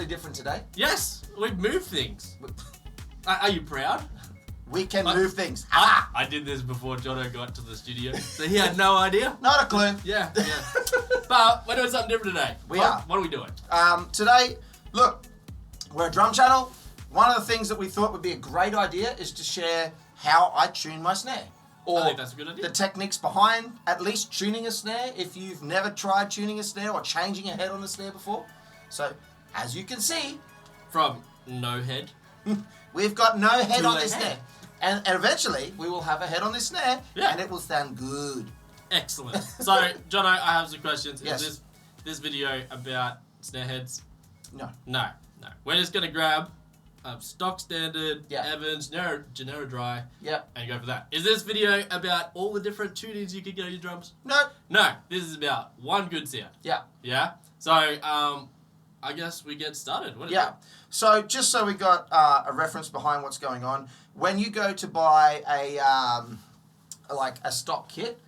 slightly different today. Yes, we've moved things. Are you proud? We can move things. I did this before Jono got to the studio, so he had no idea. Not a clue. Yeah. But we're doing something different today. We are. What are we doing? Today, look, we're a drum channel. One of the things that we thought would be a great idea is to share how I tune my snare. Or I think that's a good idea. the techniques behind at least tuning a snare if you've never tried tuning a snare or changing a head on the snare before. So, as you can see, From no head. we've got no head To on a this head. snare. And eventually, we will have a head on this snare, Yeah. and it will sound good. Excellent. So, Jono, I have some questions. Yes. Is this video about snare heads? No. No. We're just going to grab stock standard, Yeah. Evans, Genera dry, Yep. and go for that. Is this video about all the different tunings you can get on your drums? No. No. This is about one good sound. Yeah. Yeah? So, I guess we get started. What is Yeah. So just so we got a reference behind what's going on, when you go to buy a stock kit,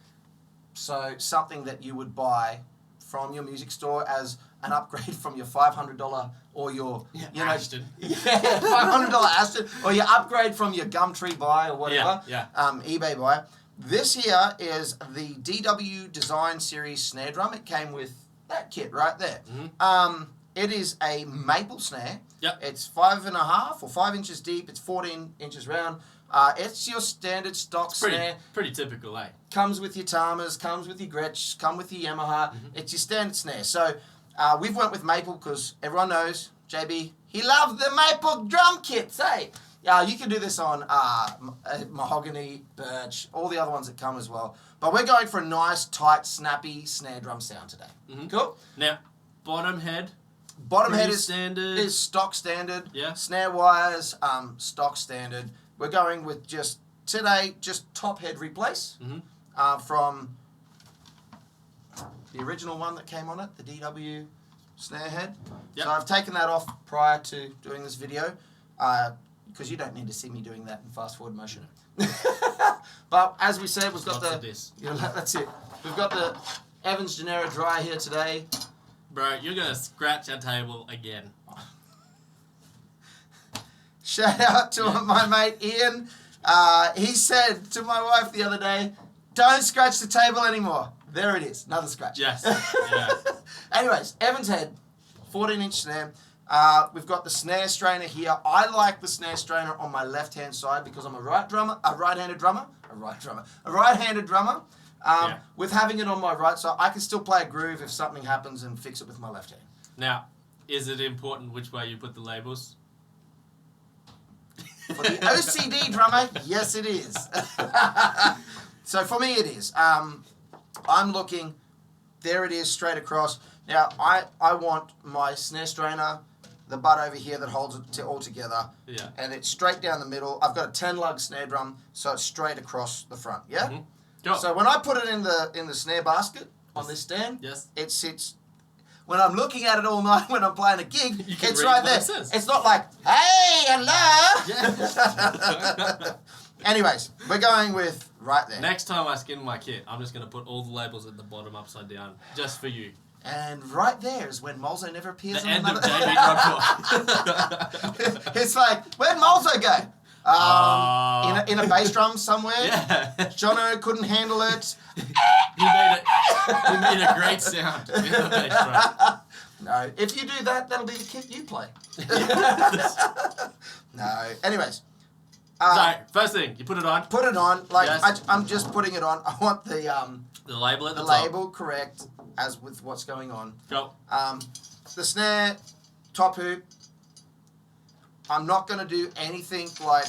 so something that you would buy from your music store as an upgrade from your $500 or your Ashton. $500 Ashton, or your upgrade from your Gumtree buy or whatever, Yeah. eBay buy. This here is the DW Design Series snare drum. It came with that kit right there. Mm-hmm. It is a maple snare. Yep. It's 5.5 or 5 inches deep. It's 14 inches round. It's your standard stock snare. Pretty typical, eh? Comes with your Tamas, comes with your Gretsch, come with your Yamaha. Mm-hmm. It's your standard snare. So we've went with maple because everyone knows JB. He loves the maple drum kits, eh? You can do this on mahogany, birch, all the other ones that come as well. But we're going for a nice, tight, snappy snare drum sound today. Mm-hmm. Cool. Now, bottom head. Bottom head Pretty standard. is stock standard. Yeah. Snare wires, stock standard. We're going with just top head replace from the original one that came on it, the DW snare head. Yep. So I've taken that off prior to doing this video because you don't need to see me doing that in fast forward motion. But as we said, we've got Lots of this. that's it. We've got the Evans Genera dry here today. Bro, you're going to scratch our table again. Shout out to my mate Ian. He said to my wife the other day, "Don't scratch the table anymore." There it is, another scratch. Yes. Yeah. Anyways, Evans head, 14-inch snare. We've got the snare strainer here. I like the snare strainer on my left-hand side because I'm a right-handed drummer. With having it on my right side, I can still play a groove if something happens and fix it with my left hand. Now, is it important which way you put the labels? For the OCD drummer, yes it is. So for me it is. I'm looking, there it is, straight across. Now I want my snare strainer, the butt over here that holds it all together. Yeah. And it's straight down the middle. I've got a 10-lug snare drum, so it's straight across the front, yeah? Mm-hmm. Go. So when I put it in the snare basket on this stand, Yes. it sits. When I'm looking at it all night when I'm playing a gig, You can it's read right what there. it says. It's not like, hey, hello. Yeah. Anyways, we're going with right there. Next time I skin my kit, I'm just going to put all the labels at the bottom upside down, just for you. And right there is when Molzo never appears The on end of another... JBDrumTalk. It's like, where'd Molzo go? In a bass drum somewhere. Yeah. Jono couldn't handle it. He made a great sound in the bass drum. No, if you do that, that'll be the kit you play. No. Anyways. So, first thing, you put it on. Put it on. Like, Yes. I'm just putting it on. I want the label at the top. label correct as with what's going on. Go. The snare, top hoop. I'm not going to do anything like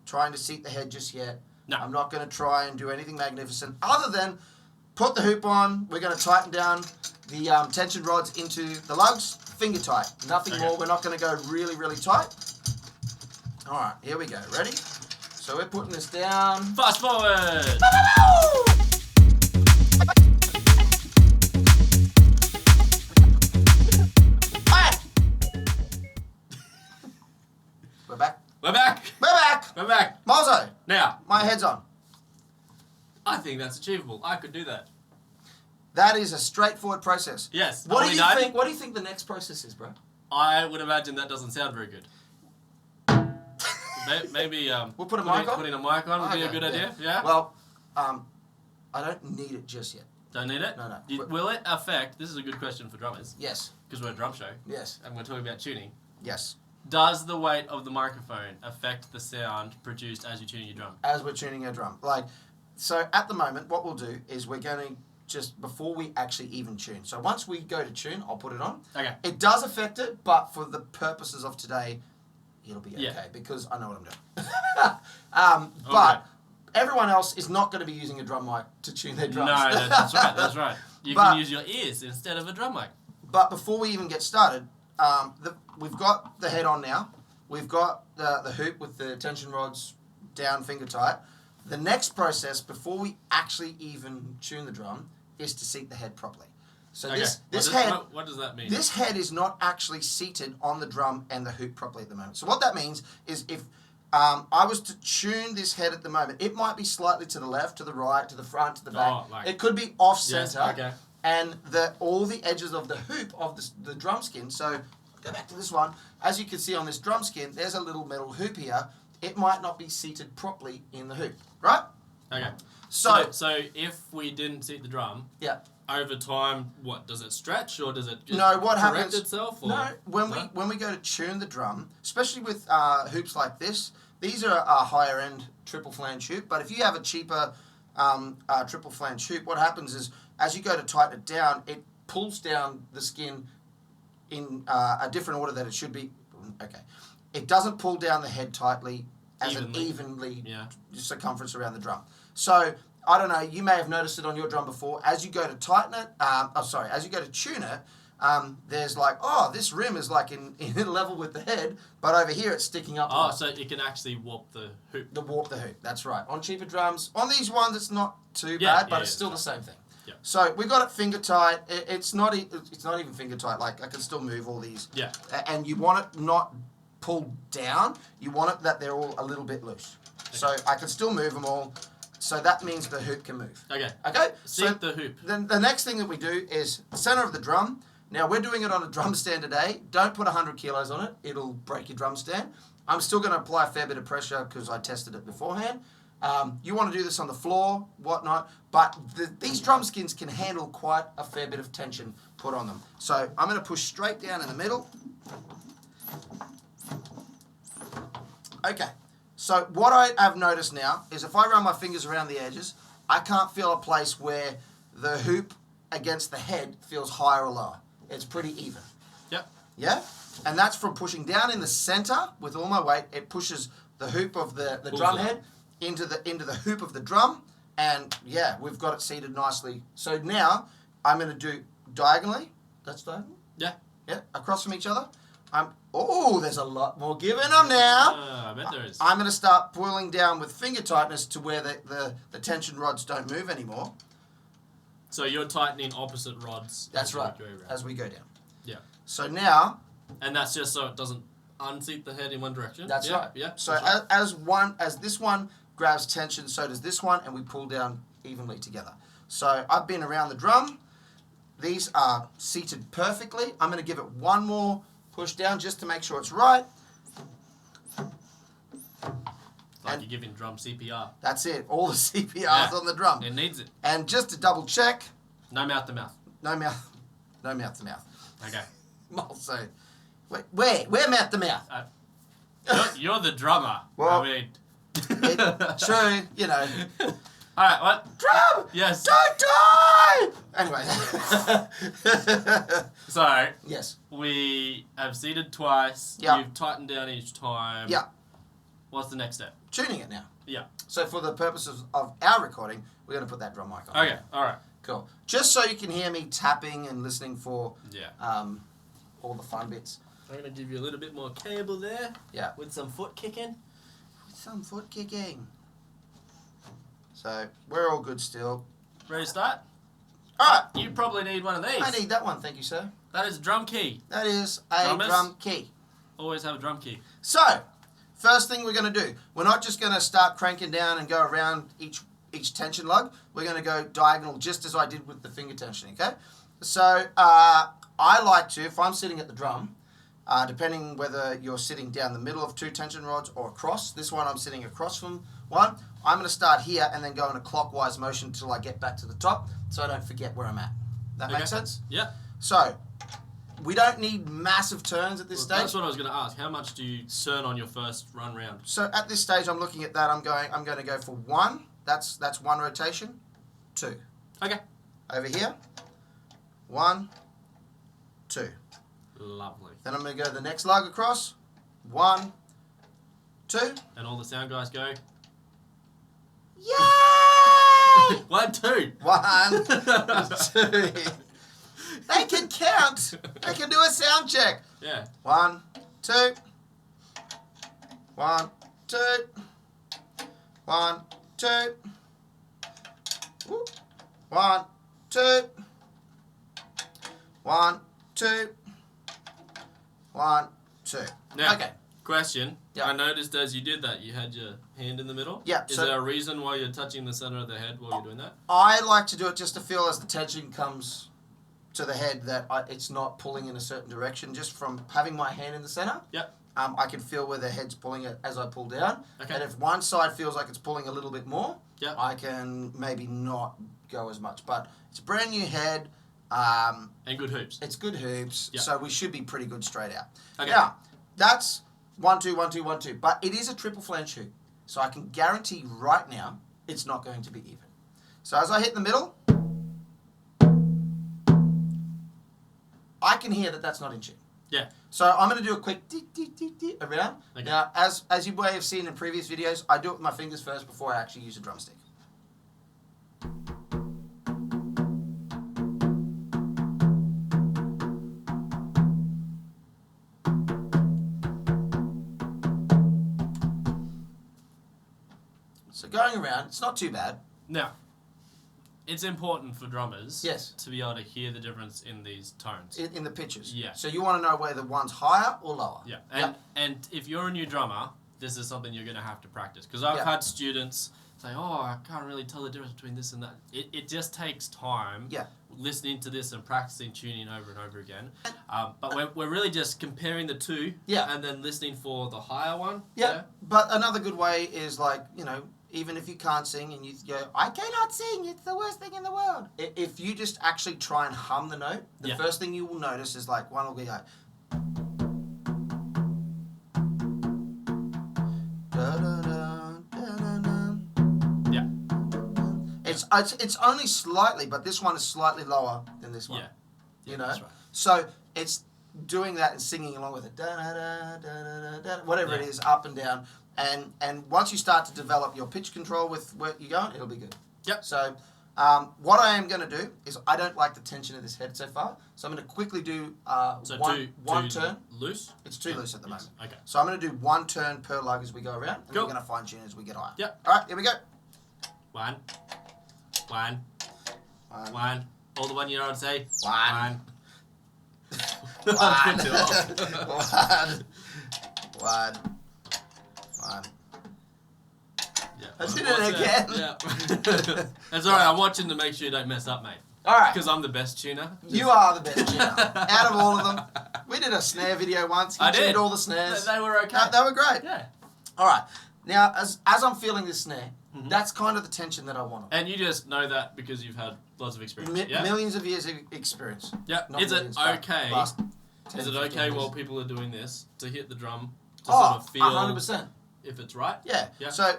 trying to seat the head just yet. No. I'm not going to try and do anything magnificent other than put the hoop on. We're going to tighten down the tension rods into the lugs. Finger tight. Nothing Okay. more. We're not going to go really, really tight. All right, here we go. Ready? So we're putting this down. Fast forward. We're back. We're back. We're back. We're back. Molzo, Now, my head's on. I think that's achievable. I could do that. That is a straightforward process. Yes. What Are do we you done? think? What do you think the next process is, bro? I would imagine that doesn't sound very good. Maybe we'll put a mic on. Putting a mic on would be a good idea. Yeah. Well, I don't need it just yet. Don't need it? No. Will it affect... This is a good question for drummers. Yes. Because we're a drum show. Yes. And we're talking about tuning. Yes. Does the weight of the microphone affect the sound produced as you tune your drum? As we're tuning our drum. So at the moment, what we'll do is we're going to just, before we actually even tune. So once we go to tune, I'll put it on. Okay. It does affect it, but for the purposes of today, it'll be okay because I know what I'm doing. But everyone else is not going to be using a drum mic to tune their drums. No, that's right. You can use your ears instead of a drum mic. But before we even get started, we've got the head on now. We've got the hoop with the tension rods down finger tight. The next process, before we actually even tune the drum, is to seat the head properly. So this head... What does that mean? This head is not actually seated on the drum and the hoop properly at the moment. So what that means is if I was to tune this head at the moment, it might be slightly to the left, to the right, to the front, to the back. It could be off-center. Yes, okay. And all the edges of the hoop of the drum skin, so go back to this one. As you can see on this drum skin, there's a little metal hoop here. It might not be seated properly in the hoop, right? Okay. So if we didn't seat the drum, yeah, over time, what does it stretch or does it just correct happens, itself? Or? No, when we go to tune the drum, especially with hoops like this, these are a higher end triple flange hoop. But if you have a cheaper triple flange hoop, what happens is as you go to tighten it down, it pulls down the skin in a different order that it should be. Okay. It doesn't pull down the head tightly as an evenly circumference around the drum. So, I don't know, you may have noticed it on your drum before. As you go to tighten it, as you go to tune it, there's this rim is like in level with the head, but over here it's sticking up. Oh, so it can actually warp the hoop. Warp the hoop, that's right. On cheaper drums, on these ones it's not too bad, but it's still the same thing. Yeah. So we got it finger tight. It's not even finger tight. Like I can still move all these. Yeah. And you want it not pulled down. You want it that they're all a little bit loose. Okay. So I can still move them all. So that means the hoop can move. Okay. Okay. Seat the hoop. Then the next thing that we do is center of the drum. Now we're doing it on a drum stand today. Don't put 100 kilos on it. It'll break your drum stand. I'm still going to apply a fair bit of pressure because I tested it beforehand. You want to do this on the floor, whatnot, but these drum skins can handle quite a fair bit of tension put on them. So I'm going to push straight down in the middle. Okay, so what I have noticed now is if I run my fingers around the edges, I can't feel a place where the hoop against the head feels higher or lower. It's pretty even. Yep. Yeah? And that's from pushing down in the center with all my weight. It pushes the hoop of the drum head into the hoop of the drum, and yeah, we've got it seated nicely. So now I'm going to do diagonally. That's diagonal? Yeah. Yeah, across from each other. There's a lot more giving them now. I bet there is. I'm going to start pulling down with finger tightness to where the tension rods don't move anymore. So you're tightening opposite rods. That's right, as we go down. Yeah. So now... And that's just so it doesn't unseat the head in one direction? That's right. Yeah. So as this one grabs tension, so does this one, and we pull down evenly together. So I've been around the drum. These are seated perfectly. I'm going to give it one more push down just to make sure it's right. Like you're giving drum CPR. That's it. All the CPR's on the drum. It needs it. And just to double check. No mouth to mouth. No mouth to mouth. Okay. Molzo. Where mouth to mouth? You're the drummer. Well, I mean... true, you know. All right, what? Drum! Yes. Don't die! Anyway. So, yes. We have seated twice. Yeah. You've tightened down each time. Yeah. What's the next step? Tuning it now. Yeah. So for the purposes of our recording, we're going to put that drum mic on. Okay, all right. Cool. Just so you can hear me tapping and listening for all the fun bits. I'm going to give you a little bit more cable there. Yeah. With some foot kicking. So, we're all good still. Ready to start? Alright. You probably need one of these. I need that one, thank you, sir. That is a drum key. That is a drum key. Always have a drum key. So, first thing we're going to do, we're not just going to start cranking down and go around each tension lug. We're going to go diagonal just as I did with the finger tension, okay? So, I like to, if I'm sitting at the drum, depending whether you're sitting down the middle of 2 tension rods or across. This one I'm sitting across from one. I'm going to start here and then go in a clockwise motion until I get back to the top so I don't forget where I'm at. That makes sense? Yeah. So, we don't need massive turns at this stage. That's what I was going to ask. How much do you turn on your first run round? So at this stage, I'm looking at that. I'm going to go for 1. That's 1 rotation. 2. Okay. Over here. 1, 2. Lovely. Then I'm going to go the next lug across. 1, 2. And all the sound guys go. Yay! 1, 2. 1, 2. They can count. They can do a sound check. Yeah. 1, 2. 1, 2. 1, 2. 1, 2. 1, 2. 1, 2. Now, Okay. question. Yeah. I noticed as you did that, you had your hand in the middle. Yeah. Is So there a reason why you're touching the center of the head while you're doing that? I like to do it just to feel as the tension comes to the head that it's not pulling in a certain direction. Just from having my hand in the center, Yep. I can feel where the head's pulling it as I pull down. Okay. And if one side feels like it's pulling a little bit more, Yep. I can maybe not go as much. But it's a brand new head. And good hoops. It's good hoops, Yep. so we should be pretty good straight out. Okay. Now, that's 1, 2, 1, 2, 1, 2. But it is a triple flange hoop. So I can guarantee right now it's not going to be even. So as I hit the middle, I can hear that that's not in tune. Yeah. So I'm going to do a quick around. Okay. Now, as you may have seen in previous videos, I do it with my fingers first before I actually use a drumstick. So going around, it's not too bad. Now, it's important for drummers Yes. to be able to hear the difference in these tones. In the pitches. Yeah. So you want to know whether one's higher or lower. Yeah. And if you're a new drummer, this is something you're going to have to practice. Because I've Yeah. had students say, oh, I can't really tell the difference between this and that. It just takes time Yeah. listening to this and practicing tuning over and over again. But we're really just comparing the two Yeah. and then listening for the higher one. Yeah. But another good way is like, you know, even if you can't sing and you go, I cannot sing, it's the worst thing in the world. If you just actually try and hum the note, the Yeah. first thing you will notice is like one will be like, Yeah. It's only slightly, but this one is slightly lower than this one. Yeah. You know? That's right. So it's doing that and singing along with it, whatever it Yeah. is, up and down. And once you start to develop your pitch control with where you're going, it'll be good. Yep. So what I am going to do is I don't like the tension of this head so far. So I'm going to quickly do So one turn. Loose? It's too loose at the moment. Okay. So I'm going to do 1 turn per lug as we go around. And Cool. we're going to fine tune as we get higher. Yep. All right, here we go. 1. One. All the one you know how to say. One. One. One. Good job. One. Yeah. I did it again. Yeah. That's alright, I'm watching to make sure you don't mess up, mate. All right. Because I'm the best tuner. You are the best tuner. Out of all of them. We did a snare video once. You I tuned did. all the snares. They were okay. They were great. Yeah. All right. Now, as I'm feeling this snare, Mhm. that's kind of the tension that I want. And you just know that because you've had lots of experience. Yeah. Millions of years of experience. Yeah. Not Is it millions, but okay? last 10, Is it 15 okay years. while people are doing this to hit the drum to Oh, sort of feel 100%. if it's right? Yeah. Yeah. So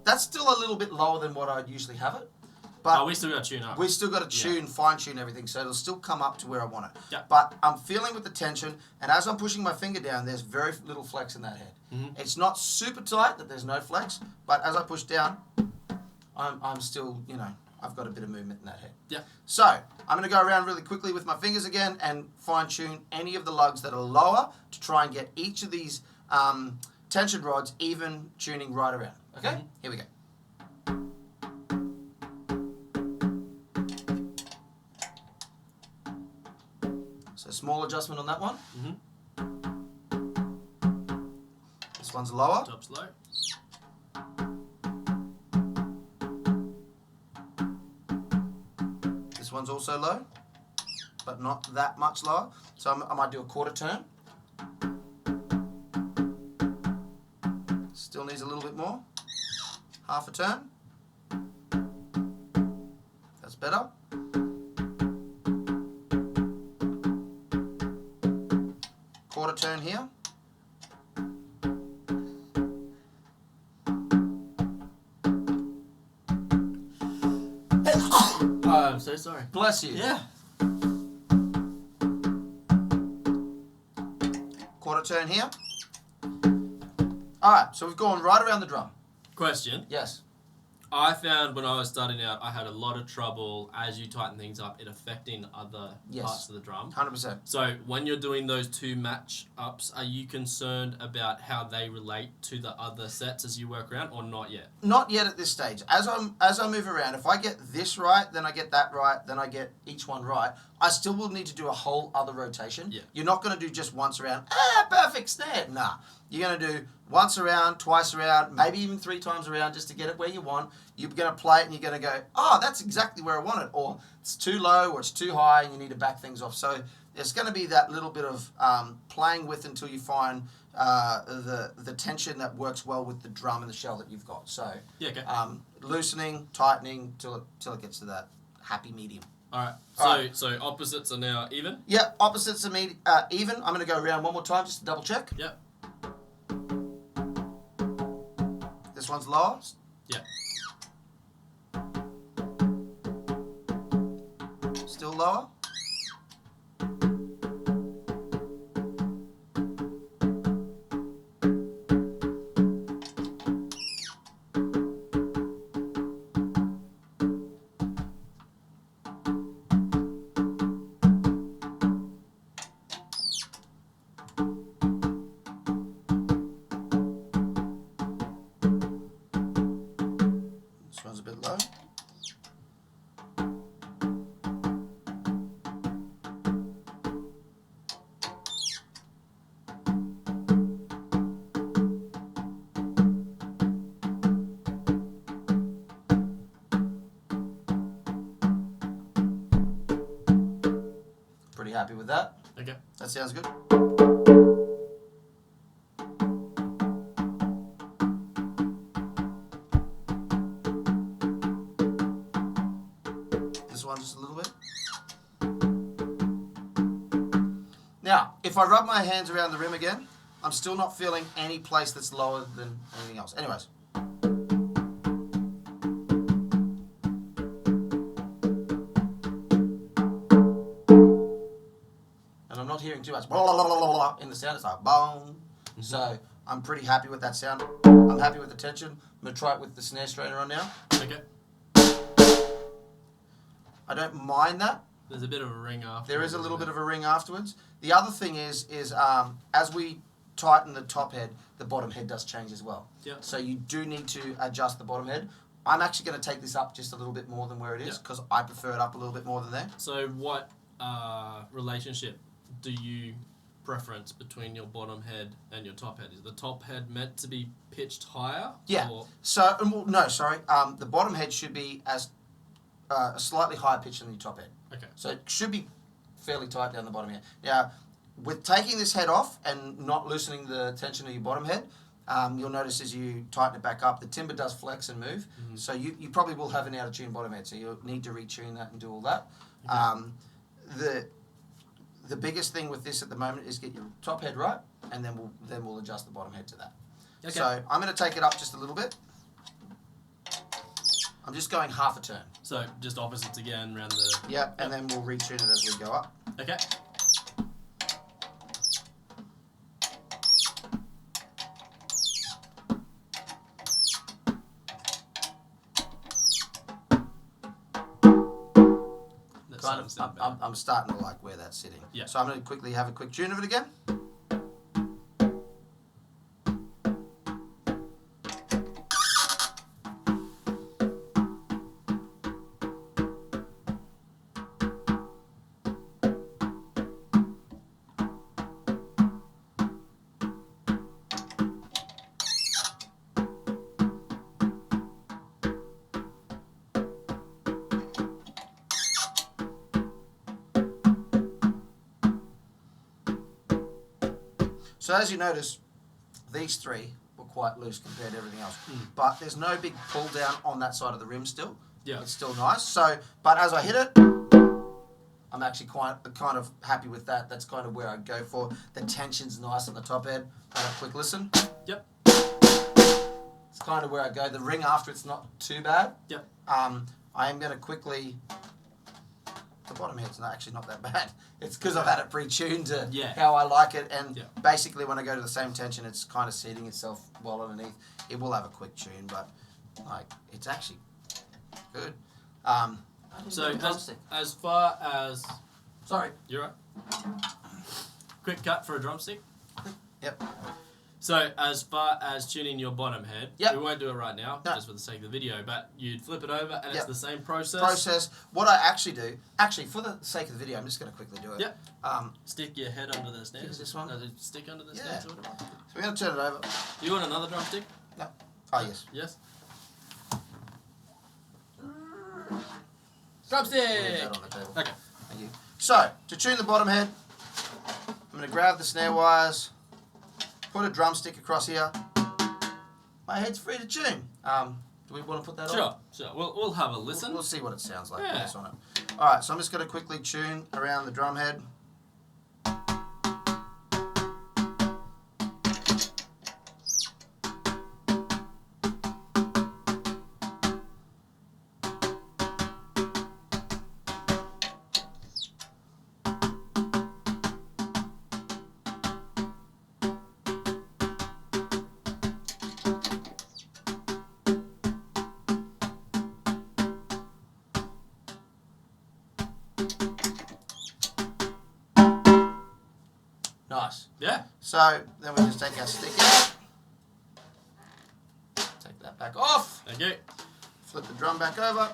that's still a little bit lower than what I'd usually have it. But we still got to tune up. we still got to tune, fine tune everything, so it'll still come up to where I want it. Yeah. But I'm feeling with the tension, and as I'm pushing my finger down, there's very little flex in that head. Mhm. It's not super tight that there's no flex, but as I push down, I'm still, you know, I've got a bit of movement in that head. Yeah. So I'm going to go around really quickly with my fingers again and fine tune any of the lugs that are lower to try and get each of these tension rods even tuning right around. Okay? Mhm. Here we go. So small adjustment on that one. Mhm. This one's lower. Top slow. This one's also low. but not that much lower. So I might do a quarter turn. Still needs a little bit more. Half a turn. That's better. Quarter turn here. I'm so sorry. Bless you. Yeah. Quarter turn here. Alright, so we've gone right around the drum. Question. Yes. I found when I was starting out, I had a lot of trouble as you tighten things up, it affecting other parts of the drum. 100%. So when you're doing those two match ups, are you concerned about how they relate to the other sets as you work around, or not yet? Not yet at this stage. As I move around, if I get this right, then I get that right, then I get each one right, I still will need to do a whole other rotation. Yeah. You're not going to do just once around, perfect snare. Nah. You're going to do once around, twice around, maybe even 3 times around just to get it where you want. You're going to play it and you're going to go, oh, that's exactly where I want it. Or it's too low or it's too high and you need to back things off. So there's going to be that little bit of playing with until you find the tension that works well with the drum and the shell that you've got. So Yeah, okay. Loosening, tightening till it gets to that happy medium. Alright, so opposites are now even? Yep, opposites are even. I'm going to go around one more time just to double check. Yep. This one's lower. Yep. Still lower. This one's a bit low. Pretty happy with that. Okay. That sounds good. This one just a little bit. Now, if I rub my hands around the rim again, I'm still not feeling any place that's lower than anything else. Anyways. And I'm not hearing too much blah, blah, blah, blah, blah, in the sound. It's like boom. So I'm pretty happy with that sound. I'm happy with the tension. I'm going to try it with the snare strainer on now. Okay. I don't mind that. There's a bit of a ring after. There is a little bit of a ring afterwards. The other thing is as we tighten the top head, the bottom head does change as well. Yep. So you do need to adjust the bottom head. I'm actually going to take this up just a little bit more than where it is because I prefer it up a little bit more than there. So what relationship do you preference between your bottom head and your top head? Is the top head meant to be pitched higher? Yeah. Or? So, no, sorry. The bottom head should be as a slightly higher pitch than your top head. Okay. So it should be fairly tight down the bottom here. Now, with taking this head off and not loosening the tension of your bottom head, you'll notice as you tighten it back up, the timber does flex and move. Mm-hmm. So you probably will have an out of tune bottom head. So you'll need to retune that and do all that. Okay. The biggest thing with this at the moment is get your top head right, and then we'll adjust the bottom head to that. Okay. So I'm going to take it up just a little bit. I'm just going half a turn. So just opposites again around the... Yep, and then we'll retune it as we go up. Okay. I'm starting to like where that's sitting. Yeah. So I'm going to quickly have a quick tune of it again. So as you notice, these three were quite loose compared to everything else. But there's no big pull down on that side of the rim still. Yeah. It's still nice. So, but as I hit it, I'm actually kind of happy with that. That's kind of where I go for. The tension's nice on the top end. Have a quick listen. Yep. It's kind of where I go. The ring after it's not too bad. Yep. I am going to quickly... The bottom head's actually not that bad. It's because I've had it pre-tuned to how I like it. And basically when I go to the same tension, it's kind of seating itself well underneath. It will have a quick tune, but like it's actually good. So as far as... Sorry. You're right. Quick cut for a drumstick. Yep. So as far as tuning your bottom head, we won't do it right now, just for the sake of the video, but you'd flip it over and it's the same process. What I actually do, for the sake of the video, I'm just going to quickly do it. Yep. Stick your head under the snare. Is this one? Stick under the snare. So we're going to turn it over. Do you want another drumstick? No. Oh, yes. Yes. Drumstick! That on the table. Okay. Thank you. So, to tune the bottom head, I'm going to grab the snare wires, put a drumstick across here. My head's free to tune. Do we want to put that on? Sure. We'll have a listen. We'll see what it sounds like based on it. Alright, so I'm just going to quickly tune around the drum head. Nice. Yeah. So then we just take our stick out. Take that back off. Thank you. Flip the drum back over.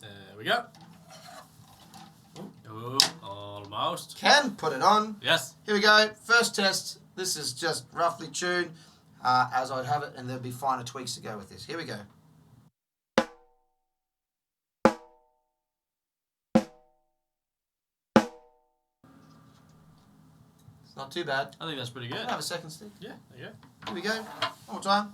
There we go. Oh, almost. Can put it on. Yes. Here we go. First test. This is just roughly tuned as I'd have it, and there'll be finer tweaks to go with this. Here we go. Not too bad. I think that's pretty good. Can I have a second stick? Yeah, there you go. Here we go. One more time.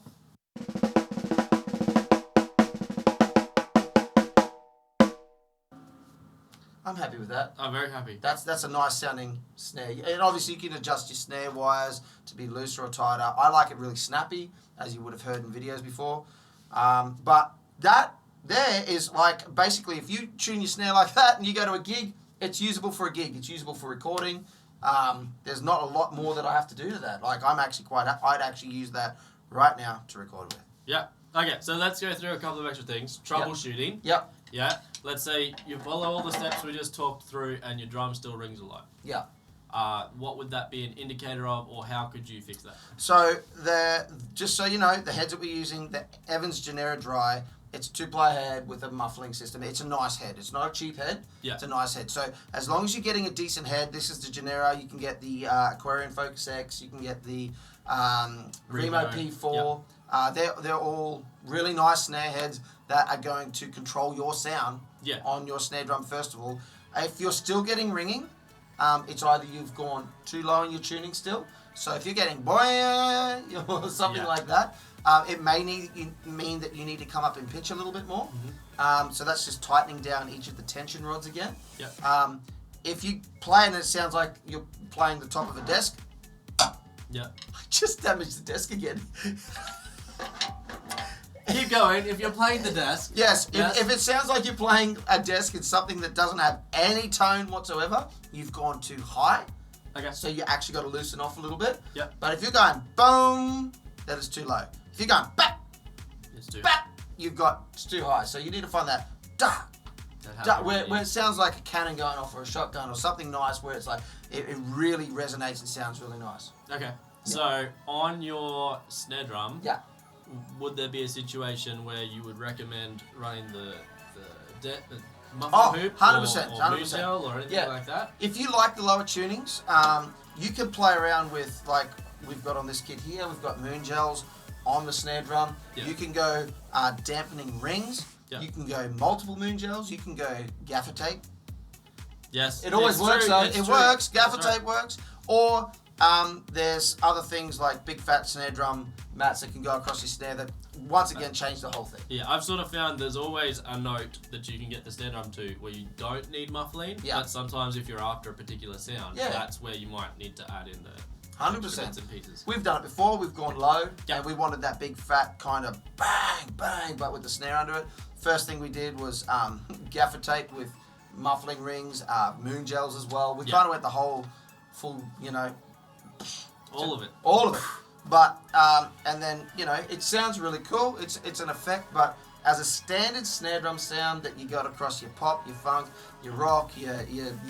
I'm happy with that. I'm very happy. That's a nice sounding snare. And obviously you can adjust your snare wires to be looser or tighter. I like it really snappy, as you would have heard in videos before. But that there is like, basically if you tune your snare like that and you go to a gig, it's usable for a gig. It's usable for recording. There's not a lot more that I have to do to that. Like I'm actually I'd actually use that right now to record with. Yeah. Okay, so let's go through a couple of extra things. Troubleshooting. Yep. Yeah. Let's say you follow all the steps we just talked through and your drum still rings a lot. Yeah. What would that be an indicator of, or how could you fix that? So just so you know, the heads that we're using, the Evans Genera Dry, it's a 2-player head with a muffling system. It's a nice head. It's not a cheap head. Yeah. It's a nice head. So as long as you're getting a decent head, this is the Genera. You can get the Aquarian Focus X. You can get the Remo P4. Yep. They're all really nice snare heads that are going to control your sound on your snare drum, first of all. If you're still getting ringing, it's either you've gone too low in your tuning still. So if you're getting boing or something like that, it may mean that you need to come up in pitch a little bit more. Mm-hmm. So that's just tightening down each of the tension rods again. Yep. If you play and it sounds like you're playing the top of a desk, I just damaged the desk again. Keep going. If you're playing the desk. Yes. If it sounds like you're playing a desk in something that doesn't have any tone whatsoever, you've gone too high. Okay. So you actually got to loosen off a little bit. Yep. But if you're going boom, that is too low. If you're going back, it's too it's too high. So you need to find that where it sounds like a cannon going off or a shotgun or something nice where it's like it really resonates and sounds really nice. Okay. So on your snare drum, would there be a situation where you would recommend running the muffler hoop 100%, or 100%. moon gel or anything like that? If you like the lower tunings, you can play around with, like we've got on this kit here, we've got moon gels on the snare drum. You can go dampening rings. You can go multiple moon gels. You can go gaffer tape. Yes. It always works, though. It works. Gaffer That's right. tape works. Or there's other things like big fat snare drum mats that can go across your snare that once again change the whole thing. Yeah, I've sort of found there's always a note that you can get the snare drum to where you don't need muffling. Yeah. But sometimes if you're after a particular sound, that's where you might need to add in the 100%. bits and pieces. We've done it before. We've gone low, Yeah. and we wanted that big fat kind of bang, bang, but with the snare under it. First thing we did was gaffer tape with muffling rings, moon gels as well. We kind of went the whole full, All of it. all of it. But and then it sounds really cool. It's an effect, but as a standard snare drum sound that you got across your pop, your funk, your rock, your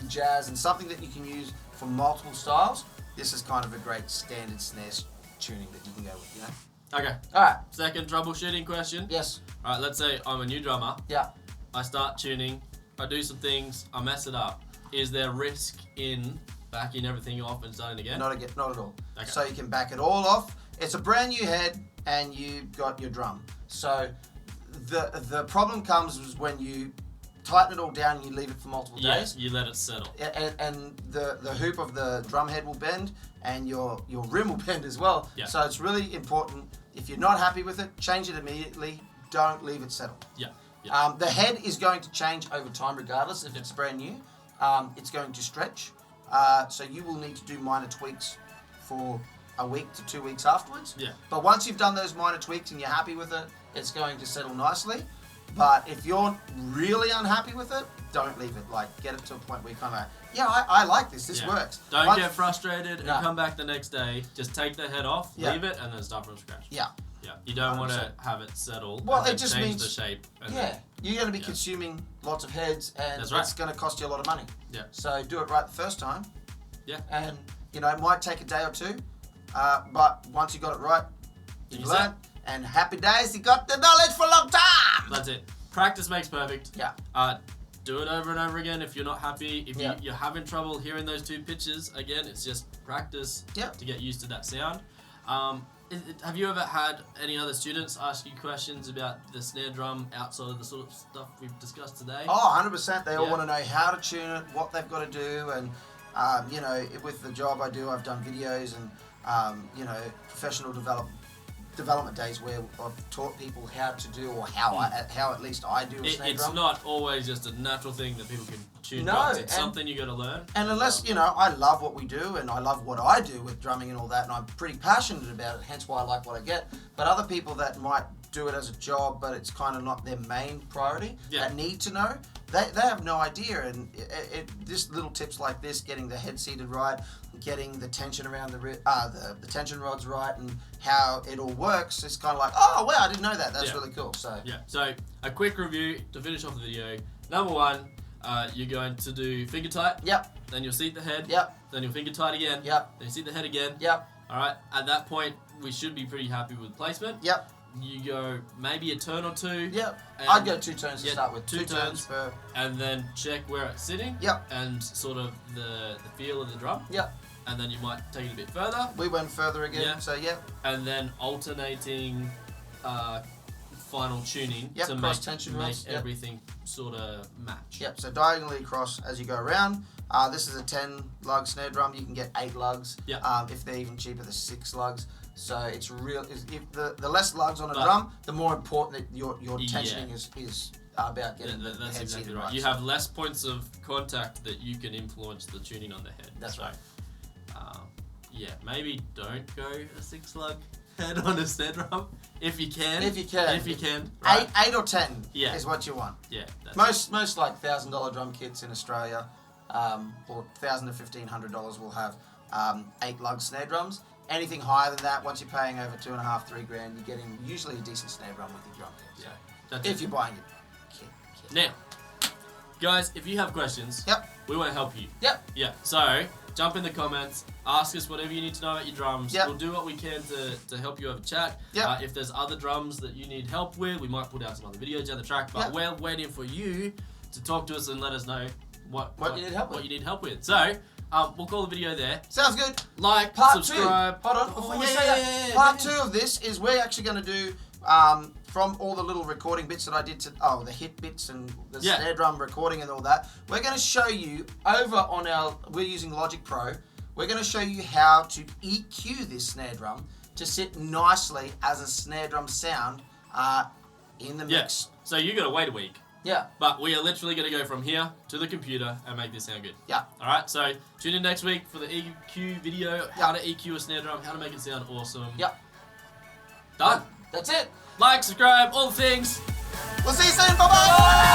jazz, and something that you can use for multiple styles, this is kind of a great standard snare tuning that you can go with. Okay. All right. Second troubleshooting question. Yes. All right, let's say I'm a new drummer. Yeah. I start tuning. I do some things. I mess it up. Is there risk in backing everything off and starting again? Not at all. Okay. So you can back it all off. It's a brand new head, and you've got your drum. So the problem comes is when you tighten it all down and you leave it for multiple days. You let it settle. And the hoop of the drum head will bend, and your rim will bend as well. Yeah. So it's really important. If you're not happy with it, change it immediately. Don't leave it settle. Yeah. The head is going to change over time regardless if it's brand new. It's going to stretch. So you will need to do minor tweaks for a week to 2 weeks afterwards. Yeah. But once you've done those minor tweaks and you're happy with it, it's going to settle nicely. But if you're really unhappy with it, don't leave it. Like, get it to a point where you kind of, I like this. This works. Don't get frustrated and No. come back the next day. Just take the head off, leave it, and then start from scratch. Yeah. Yeah. You don't want to 100%. have it settle. Well, and then it just change means- the shape. And Yeah. You're going to be consuming lots of heads, and That's right. it's going to cost you a lot of money. Yeah. So do it right the first time. Yeah. And, it might take a day or two, but once you got it right, you've You learned. And happy days, you got the knowledge for a long time. That's it. Practice makes perfect. Yeah. Do it over and over again if you're not happy. If Yeah. you're having trouble hearing those two pitches, again, it's just practice to get used to that sound. Have you ever had any other students ask you questions about the snare drum outside of the sort of stuff we've discussed today? Oh, 100%. They all Yeah. want to know how to tune it, what they've got to do, and with the job I do, I've done videos and professional development days where I've taught people how to do, or how at least I do a snare It's drum. not always just a natural thing that people can tune No, drums. It's and- something you got to learn. And unless, I love what we do and I love what I do with drumming and all that, and I'm pretty passionate about it, hence why I like what I get. But other people that might do it as a job, but it's kind of not their main priority, that need to know, they have no idea. And just little tips like this, getting the head seated right, getting the tension around the tension rods right, and how it all works, it's kind of like, oh, wow, I didn't know that. That's really cool. So So a quick review to finish off the video. Number one, you're going to do finger tight. Yep. Then you'll seat the head. Yep. Then you'll finger tight again. Yep. Then you seat the head again. Yep. All right. At that point, we should be pretty happy with placement. Yep. You go maybe a turn or two. Yep. And I'd go 2 turns to start with. two 2 turns per. And then check where it's sitting. Yep. And sort of the feel of the drum. Yep. And then you might take it a bit further. We went further again. Yeah. So yep. And then alternating final tuning to cross tension make rods, everything sort of match. Yep, so diagonally across as you go around. This is a 10 lug snare drum. You can get 8 lugs. Yep. If they're even cheaper, there's 6 lugs. So it's real. If the less lugs on a drum, the more important that your tensioning is about getting the That's head exactly seated right. You have less points of contact that you can influence the tuning on the head. That's right. Maybe don't go a 6 lug head on a snare drum if you can. If you can. If you can. Right? 8 or 10 Yeah. is what you want. Yeah. Most like $1,000 drum kits in Australia, or $1,000 to $1,500 will have 8 lug snare drums. Anything higher than that, once you're paying over $2,500, $3,000, you're getting usually a decent snare drum with your drum kit. Yeah. So That's if it. you're buying it. Kit. Now, guys, if you have questions, Yep. we want to help you. Yep. Yeah. So jump in the comments, ask us whatever you need to know about your drums. Yep. We'll do what we can to help you have a chat. Yep. If there's other drums that you need help with, we might put out some other videos down the track. But Yep. we're waiting for you to talk to us and let us know what you need help with. What you need help with. So we'll call the video there. Sounds good. Like, Part 2. subscribe. Hold on. Before we say that, part 2 of this is we're actually going to do from all the little recording bits that I did the hit bits and the Yeah. snare drum recording and all that, we're going to show you over on we're using Logic Pro, we're going to show you how to EQ this snare drum to sit nicely as a snare drum sound in the mix. So you got to wait a week. Yeah. But we are literally going to go from here to the computer and make this sound good. Yeah. All right. So tune in next week for the EQ video, how to EQ a snare drum, how to make it sound awesome. Yep. Done. That's it. Like, subscribe, all the things. We'll see you soon. Bye-bye.